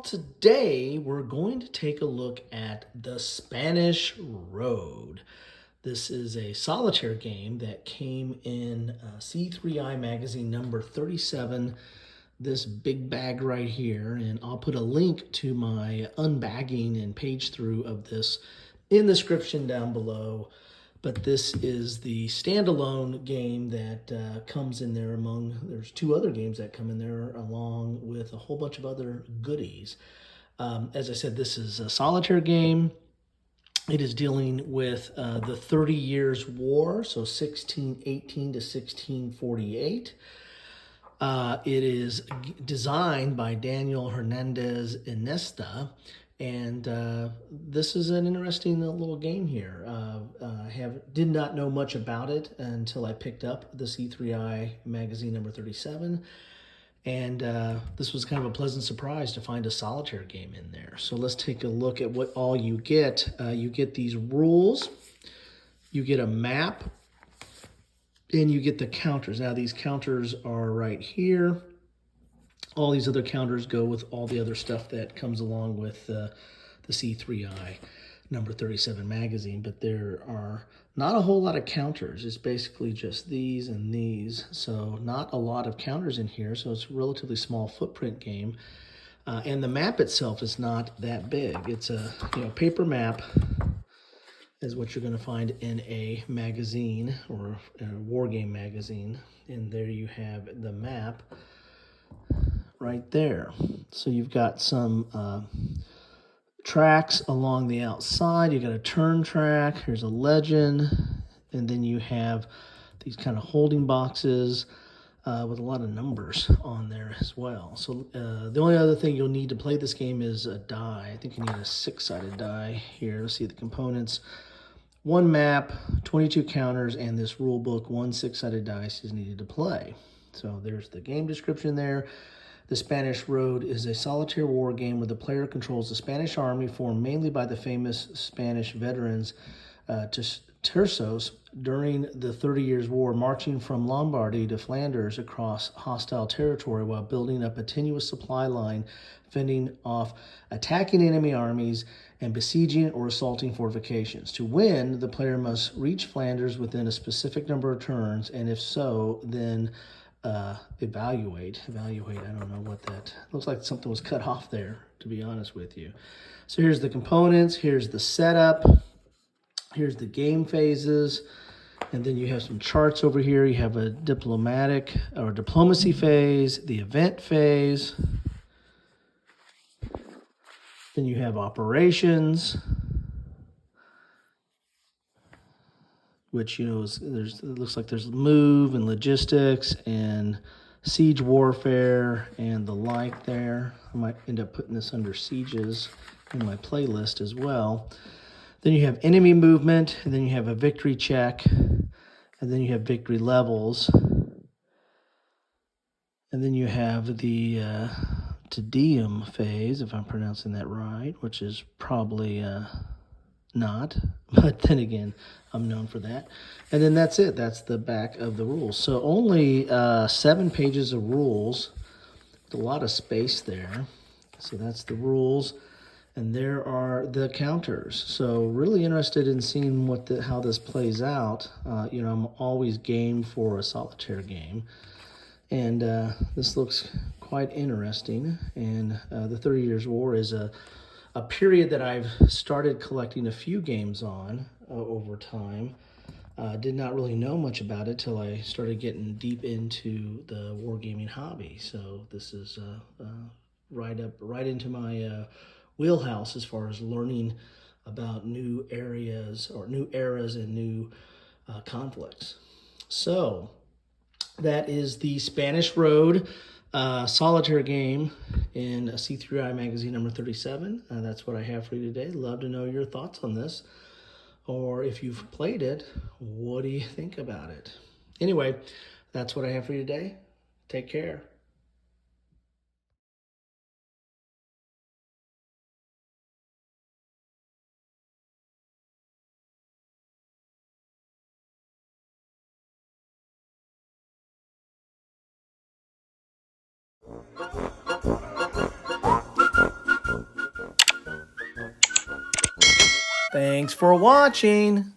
today we're going to take a look at the Spanish Road. This is a solitaire game that came in C3I magazine number 37, this big bag right here, and I'll put a link to my unbagging and page through of this in the description down below. But this is the standalone game that comes in there there's two other games that come in there along with a whole bunch of other goodies. As I said, this is a solitaire game. It is dealing with the 30 Years' War, so 1618 to 1648. It is designed by Daniel Hernandez Iniesta, and this is an interesting little game here. Did not know much about it until I picked up the C3I magazine number 37, and this was kind of a pleasant surprise to find a solitaire game in there. So let's take a look at what all you get. You get these rules, you get a map, and you get the counters. Now these counters are right here. All these other counters go with all the other stuff that comes along with the C3I number 37 magazine, but there are not a whole lot of counters. It's basically just these and these, so not a lot of counters in here, so it's a relatively small footprint game. And the map itself is not that big. It's a paper map is what you're going to find in a magazine or a war game magazine, and there you have the map right there. So you've got some tracks along the outside. You got a turn track. Here's a legend, and then you have these kind of holding boxes with a lot of numbers on there as well. So the only other thing you'll need to play this game is a die. I think you need a 6-sided die here. Let's see the components. One map, 22 counters, and this rule book. One 6-sided dice is needed to play. So there's the game description there. The Spanish Road is a solitaire war game where the player controls the Spanish army formed mainly by the famous Spanish veterans tercios during the 30 Years' War, marching from Lombardy to Flanders across hostile territory while building up a tenuous supply line, fending off attacking enemy armies, and besieging or assaulting fortifications. To win, the player must reach Flanders within a specific number of turns, and if so, then evaluate. I don't know what that looks like. Something was cut off there, to be honest with you. So here's the components, here's the setup, here's the game phases, and then you have some charts over here. You have a diplomacy phase, the event phase, then you have operations, which it looks like there's move and logistics and siege warfare and the like there. I might end up putting this under sieges in my playlist as well. Then you have enemy movement, and then you have a victory check, and then you have victory levels, and then you have the Te Deum phase, if I'm pronouncing that right, which is probably not, but then again, I'm known for that. And then that's it. That's the back of the rules. So only 7 pages of rules with a lot of space there. So that's the rules, and there are the counters. So really interested in seeing how this plays out. I'm always game for a solitaire game, and this looks quite interesting. And the 30 Years' War is a period that I've started collecting a few games on over time. Did not really know much about it till I started getting deep into the wargaming hobby. So this is right into my wheelhouse as far as learning about new areas or new eras and new conflicts. So that is the Spanish Road solitaire game in C3I magazine number 37. That's what I have for you today. Love to know your thoughts on this, or if you've played it, what do you think about it? Anyway, that's what I have for you today. Take care. Thanks for watching.